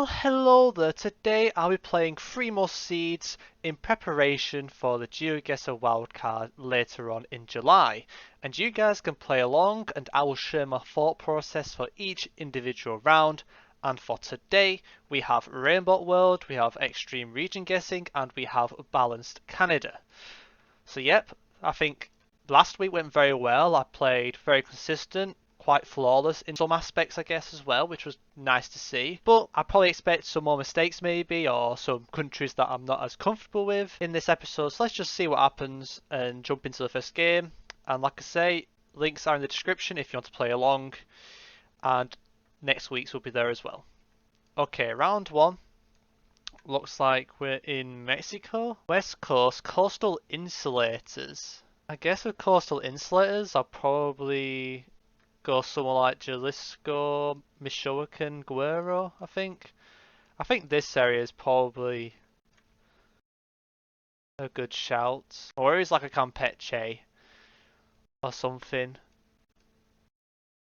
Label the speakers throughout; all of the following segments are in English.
Speaker 1: Well, hello there. Today I'll be playing 3 more seeds in preparation for the GeoGuessr Wildcard later on in July. And you guys can play along and I will share my thought process for each individual round. And for today, we have Rainbow World, we have Extreme Region Guessing, and we have Balanced Canada. So yep, I think last week went very well. I played very consistent, quite flawless in some aspects, I guess, as well, which was nice to see. But I probably expect some more mistakes, maybe, or some countries that I'm not as comfortable with in this episode. So let's just see what happens and jump into the first game. And like I say, links are in the description if you want to play along, and next week's will be there as well. Okay, round one. Looks like we're in Mexico. West Coast, coastal insulators. I guess with coastal insulators, I'll probably go somewhere like Jalisco, Michoacan, Guerrero, I think. I think this area is probably a good shout. Or it's like a Campeche or something.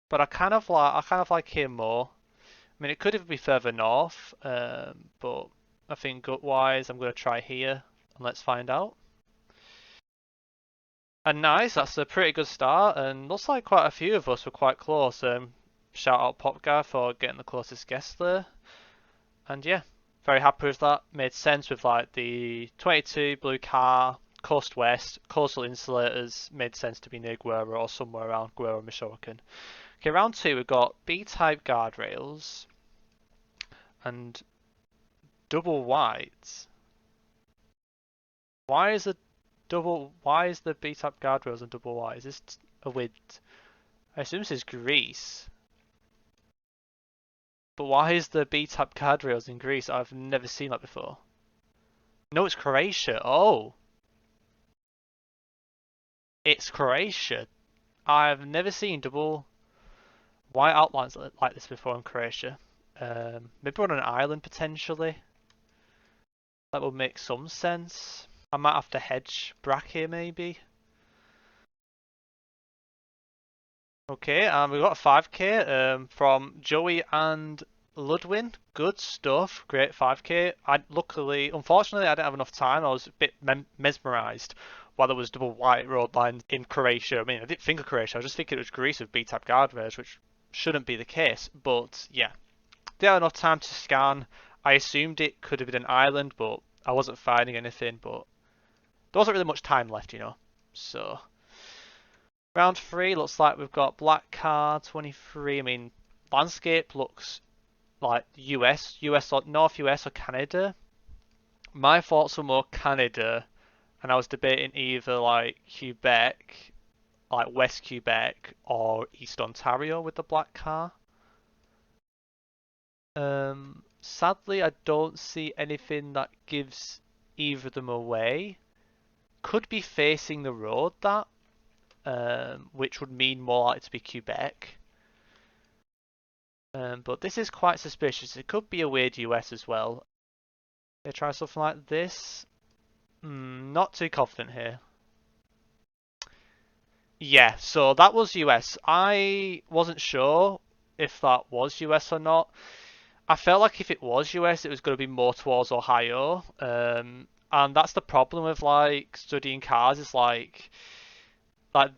Speaker 1: But I kind of like here more. I mean, it could even be further north, but I think gut-wise, I'm going to try here, and let's find out. And nice, that's a pretty good start, and looks like quite a few of us were quite close. Shout out Popgar for getting the closest guess there. And yeah, very happy with that. Made sense with like the 22 blue car, coast west, coastal insulators, made sense to be near Guerrero or somewhere around Guerrero, Michoacan. Okay, round two, we've got B-type guardrails and double whites. Why is the B-type guardrails and double white? Is this a weird? I assume this is Greece. But why is the B-type guardrails in Greece? I've never seen that before. No, it's Croatia. Oh. It's Croatia. I've never seen double white outlines like this before in Croatia. Maybe on an island potentially. That would make some sense. I might have to hedge Brack maybe. Okay, and we've got a 5k from Joey and Ludwin. Good stuff. Great 5k. Unfortunately, I didn't have enough time. I was a bit mesmerised while there was double white road lines in Croatia. I mean, I didn't think of Croatia. I was just thinking it was Greece with B-type guardrails, which shouldn't be the case. But yeah, didn't have enough time to scan. I assumed it could have been an island, but I wasn't finding anything. But there wasn't really much time left, you know. So round three looks like we've got black car 23. I mean, landscape looks like US or North US or Canada. My thoughts were more Canada, and I was debating either like Quebec, like West Quebec, or East Ontario with the black car. Sadly, I don't see anything that gives either of them away. Could be facing the road that, which would mean more likely to be Quebec. But this is quite suspicious. It could be a weird US as well. They try something like this. Not too confident here. Yeah, so that was US. I wasn't sure if that was US or not. I felt like if it was US, it was going to be more towards Ohio. And that's the problem with like studying cars. Is like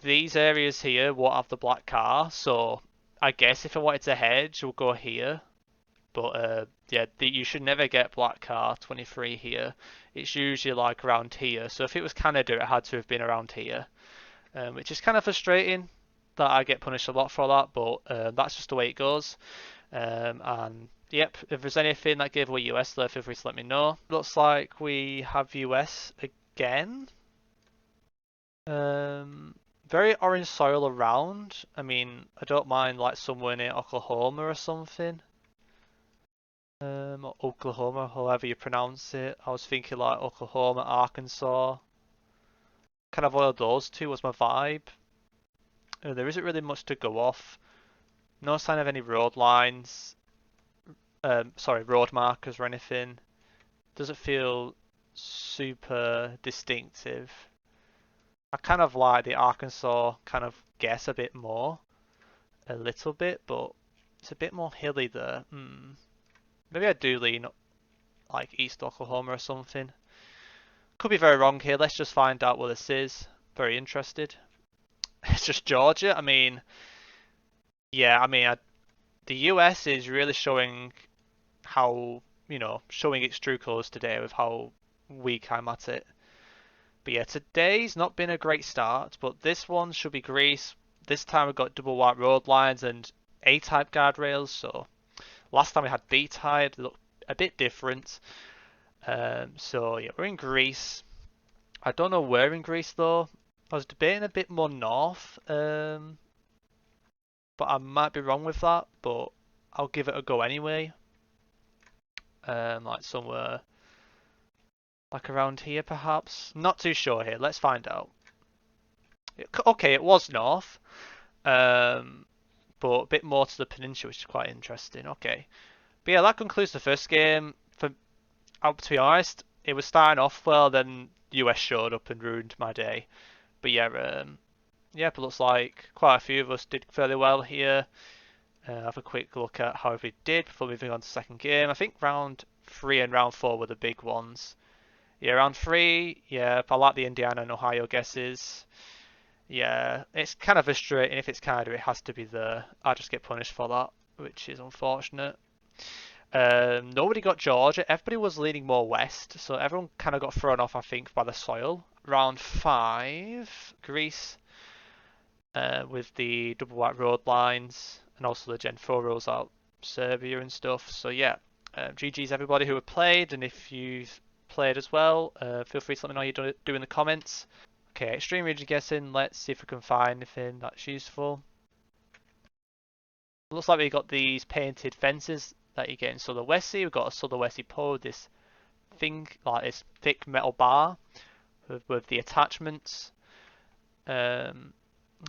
Speaker 1: these areas here won't have the black car. So I guess if I wanted to hedge, we'll go here. But yeah, you should never get black car 23 here. It's usually like around here. So if it was Canada, it had to have been around here. Which is kind of frustrating that I get punished a lot for that, but that's just the way it goes. And yep, if there's anything that gave away US there, feel free to let me know. Looks like we have US again. Very orange soil around. I mean, I don't mind like somewhere near Oklahoma or something. Or Oklahoma, however you pronounce it. I was thinking like Oklahoma, Arkansas. Kind of one of those two was my vibe. There isn't really much to go off. No sign of any road lines. Road markers or anything. Doesn't feel super distinctive. I kind of like the Arkansas kind of guess a bit more. A little bit, but it's a bit more hilly there. Maybe I do lean like East Oklahoma or something. Could be very wrong here. Let's just find out what this is. Very interested. It's just Georgia. I mean, yeah, the US is really showing how, showing its true colours today with how weak I'm at it. But yeah, today's not been a great start, but this one should be Greece. This time we've got double white road lines and A-type guardrails, so last time we had B-type, they look a bit different. So yeah, we're in Greece. I don't know where in Greece though. I was debating a bit more north, but I might be wrong with that, but I'll give it a go anyway. Like somewhere like around here perhaps. Not too sure here. Let's find out. Okay, it was north, but a bit more to the peninsula, which is quite interesting. Okay, but yeah, that concludes the first game. To be honest, it was starting off well, then US showed up and ruined my day. But yeah, but looks like quite a few of us did fairly well here. Have a quick look at how we did before moving on to the second game. I think round 3 and round 4 were the big ones. Yeah, round 3, yeah, I like the Indiana and Ohio guesses. Yeah, it's kind of frustrating. If it's Canada, it has to be there. I just get punished for that, which is unfortunate. Nobody got Georgia. Everybody was leaning more west, so everyone kind of got thrown off, I think, by the soil. Round 5, Greece, with the double white road lines, and also the Gen 4 rules out Serbia and stuff. So yeah, GG's everybody who have played, and if you've played as well, feel free to let me know how you do in the comments. Okay, extreme region guessing. Let's see if we can find anything that's useful. Looks like we got these painted fences that you get in Sulawesi. We've got a Sulawesi pole, this thing, like this thick metal bar with the attachments.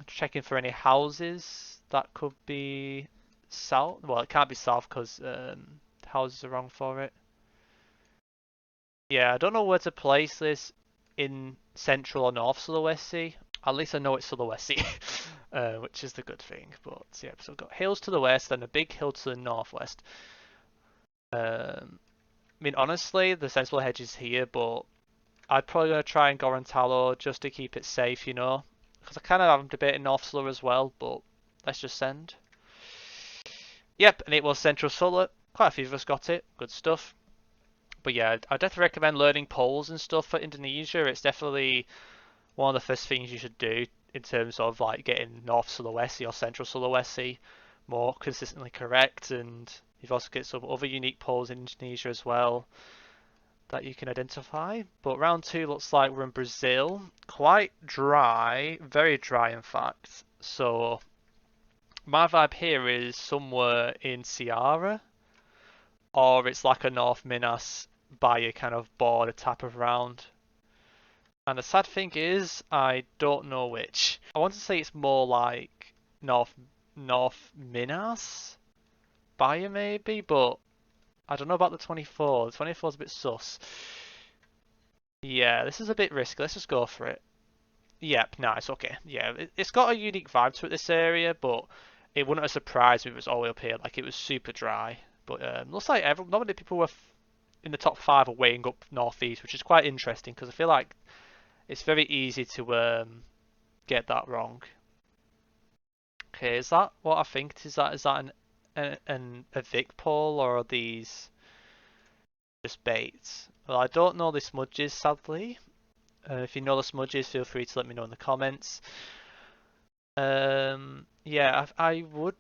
Speaker 1: Checking for any houses that could be south. Well, it can't be south because houses are wrong for it. Yeah, I don't know where to place this in central or north Sulawesi. At least I know it's Sulawesi, which is the good thing. But yeah, so we've got hills to the west and a big hill to the northwest. I mean, honestly, the sensible hedge is here, but I'd probably gonna try and Gorontalo just to keep it safe, because I kind of am debating North Sulla as well. But let's just send. Yep, and it was Central Sulla. Quite a few of us got it. Good stuff. But yeah, I definitely recommend learning polls and stuff for Indonesia. It's definitely one of the first things you should do in terms of like getting North Sulawesi or Central Sulawesi more consistently correct. And you've also got some other unique polls in Indonesia as well that you can identify. But round 2 looks like we're in Brazil. Quite dry, very dry in fact. So my vibe here is somewhere in Ceará, or it's like a North Minas Bahia kind of border type of round. And the sad thing is, I don't know which. I want to say it's more like North Minas Bahia maybe, but I don't know about the 24. The 24 is a bit sus. Yeah, this is a bit risky. Let's just go for it. Yep, nice, okay. Yeah, it's got a unique vibe to it, this area, but it wouldn't have surprised me if it was all the way up here. Like, it was super dry. But looks like not many people were in the top 5 are weighing up northeast, which is quite interesting because I feel like it's very easy to get that wrong. Okay, is that what I think? Is that a Vic poll, or are these just baits? Well, I don't know the smudges, sadly. If you know the smudges, feel free to let me know in the comments. Yeah, I would.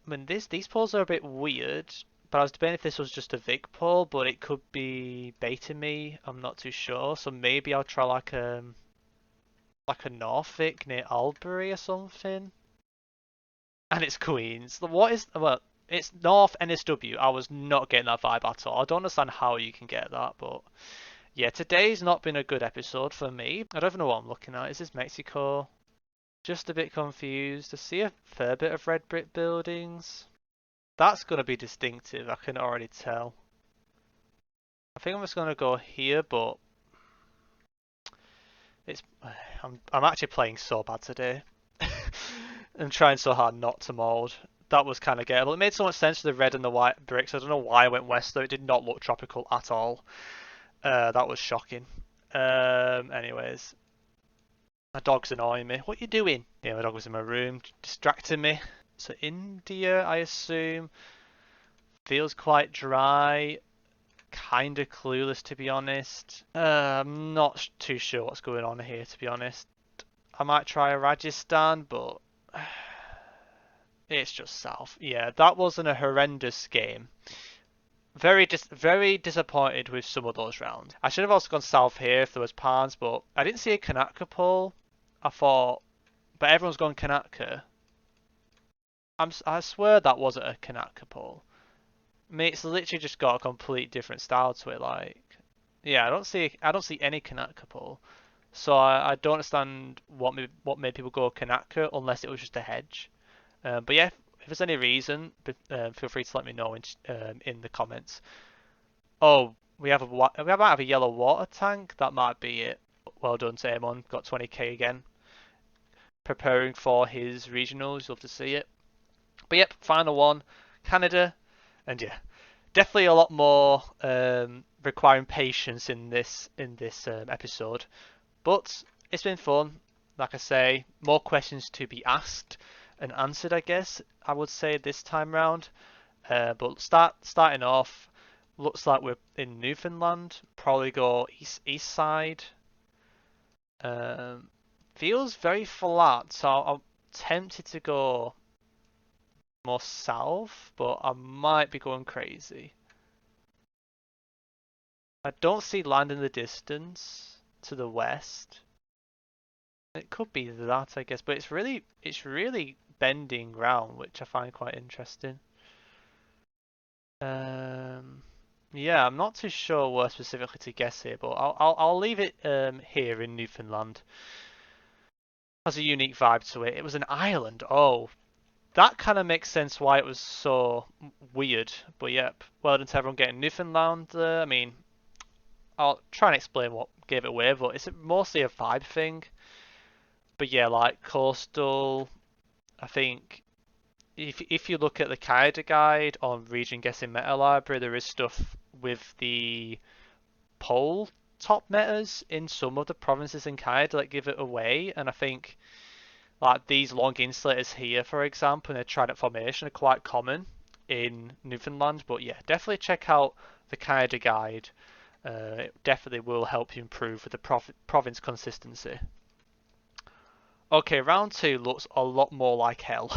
Speaker 1: I mean, these polls are a bit weird, but I was debating if this was just a Vic poll, but it could be baiting me. I'm not too sure, so maybe I'll try like a North Vic near Albury or something. And it's Queens. Well, it's North NSW. I was not getting that vibe at all. I don't understand how you can get that, but yeah, today's not been a good episode for me. I don't even know what I'm looking at. Is this Mexico? Just a bit confused. I see a fair bit of red brick buildings. That's going to be distinctive, I can already tell. I think I'm just going to go here, but I'm actually playing so bad today. I'm trying so hard not to mold, that was kind of gettable. It made so much sense for the red and the white bricks. I don't know why I went west though. It did not look tropical at all. That was shocking. Anyways, my dog's annoying me. What are you doing? Yeah, my dog was in my room, distracting me. So India, I assume, feels quite dry. Kind of clueless, to be honest. I'm not too sure what's going on here, to be honest. I might try Rajasthan, but it's just south. Yeah, that wasn't a horrendous game. Very disappointed with some of those rounds. I should have also gone south here if there was pans, but I didn't see a Kanaka pole. I thought, but everyone's gone Kanaka. I swear that wasn't a Kanaka pole. I mean, it's literally just got a complete different style to it. Like, yeah, I don't see any Kanaka pole. So I don't understand what made people go Kanaka unless it was just a hedge. But yeah, if there's any reason, feel free to let me know in the comments. Oh, we might have a yellow water tank. That might be it. Well done to Amon. Got 20k again. Preparing for his regionals. Love to see it. But yep, final one, Canada, and yeah, definitely a lot more requiring patience in this episode. But it's been fun. Like I say, more questions to be asked and answered, I guess, I would say this time round. But starting off, looks like we're in Newfoundland. Probably go east side. Feels very flat, so I'm tempted to go more south, but I might be going crazy. I don't see land in the distance to the west. It could be that, I guess, but it's really bending round, which I find quite interesting. Yeah, I'm not too sure where specifically to guess here, but I'll leave it here in Newfoundland. Has a unique vibe to it. It was an island. Oh, that kind of makes sense why it was so weird. But yep, well done to everyone getting Newfoundland. I mean, I'll try and explain what gave it away, but it's mostly a vibe thing. But yeah, like coastal, I think if you look at the Canada guide on Region Guessing Meta Library, there is stuff with the pole top metas in some of the provinces in Canada that give it away, and I think like these long insulators here, for example, in a trident formation are quite common in Newfoundland. But yeah, definitely check out the Canada guide. It definitely will help you improve with the province consistency. Okay, round two looks a lot more like hell.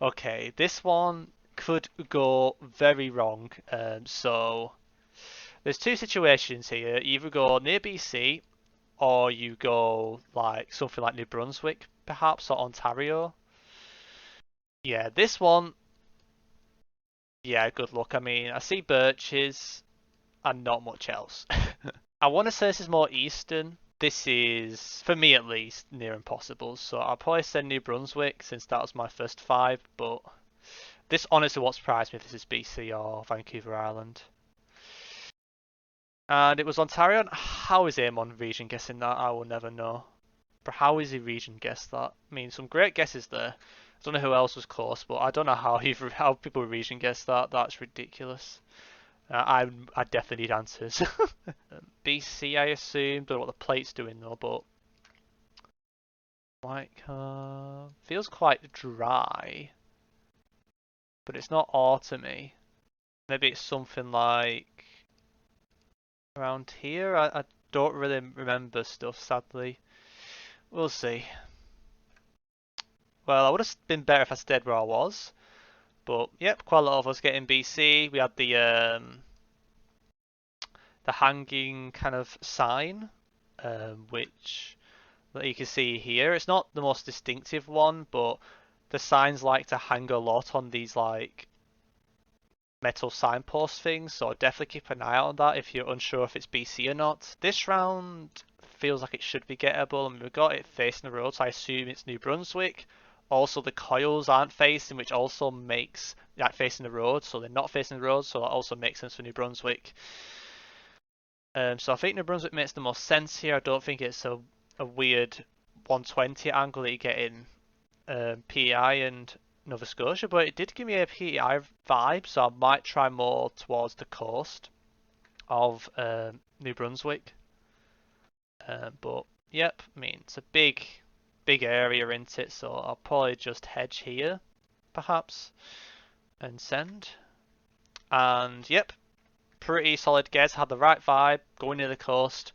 Speaker 1: Okay, this one could go very wrong. So there's two situations here. You either go near BC or you go like something like New Brunswick, perhaps, or Ontario. Yeah, this one, yeah, good luck. I mean, I see birches and not much else. I want to say this is more eastern. This is, for me at least, near impossible. So I'll probably say New Brunswick since that was my first five. But this honestly won't surprise me if this is BC or Vancouver Island. And it was Ontario. How is Amon region guessing that? I will never know. But how is he region guess that? I mean, some great guesses there. I don't know who else was close, but I don't know how how people region guess that. That's ridiculous. I definitely need answers. BC, I assume. Don't know what the plate's doing though, but like feels quite dry, but it's not autumny. Maybe it's something like around here. I don't really remember stuff, sadly. We'll see. Well, I would have been better if I stayed where I was. But yep, quite a lot of us getting BC. We had the hanging kind of sign, which that you can see here. It's not the most distinctive one, but the signs like to hang a lot on these like metal signpost things. So definitely keep an eye out on that if you're unsure if it's BC or not. This round feels like it should be gettable. I mean, we've got it facing the road, so I assume it's New Brunswick. Also, the coils aren't facing, which also makes like facing the road, so they're not facing the road, so that also makes sense for New Brunswick. So I think New Brunswick makes the most sense here. I don't think it's a weird 120 angle that you get in PEI and Nova Scotia, but it did give me a PEI vibe, so I might try more towards the coast of New Brunswick. But yep, I mean it's a big area, isn't it? So I'll probably just hedge here, perhaps, and send. And yep, pretty solid guess. Had the right vibe, going near the coast,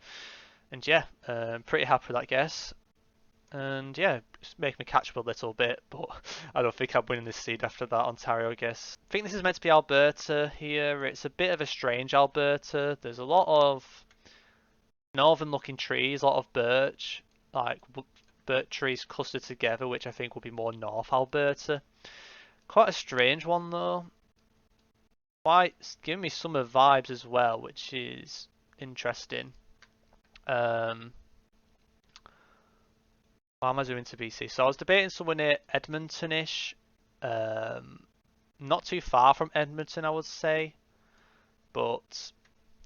Speaker 1: and yeah, pretty happy with that guess. And yeah, it's making me catch up a little bit, but I don't think I'm winning this seed after that Ontario guess. I think this is meant to be Alberta here. It's a bit of a strange Alberta. There's a lot of northern looking trees, a lot of birch, like birch trees clustered together, which I think will be more North Alberta. Quite a strange one though. Quite giving me summer vibes as well, which is interesting. What am I doing to BC? So I was debating somewhere near Edmonton-ish. Not too far from Edmonton, I would say. But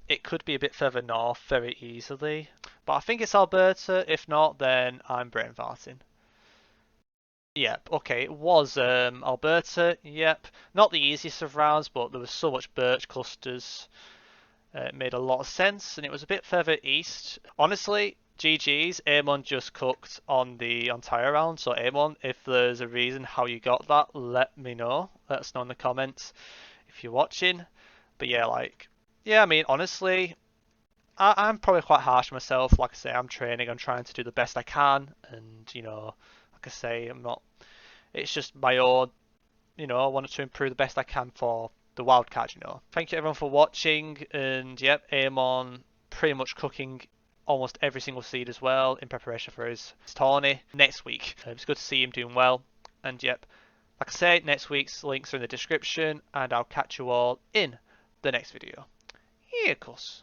Speaker 1: it could be a bit further north very easily. But I think it's Alberta. If not, then I'm brain farting. Yep, okay, it was Alberta. Yep, not the easiest of rounds, but there was so much birch clusters. It made a lot of sense, and it was a bit further east. Honestly, GG's, Amon just cooked on the Ontario round. So Amon, if there's a reason how you got that, let me know. Let us know in the comments if you're watching. But yeah, I mean, honestly, I'm probably quite harsh on myself. Like I say, I'm training, I'm trying to do the best I can, and like I say, I'm not. It's just my own. I wanted to improve the best I can for the wildcard. Thank you everyone for watching, and yep, Amon pretty much cooking almost every single seed as well in preparation for his tourney next week. It's good to see him doing well, and yep, like I say, next week's links are in the description, and I'll catch you all in the next video. Here, of course.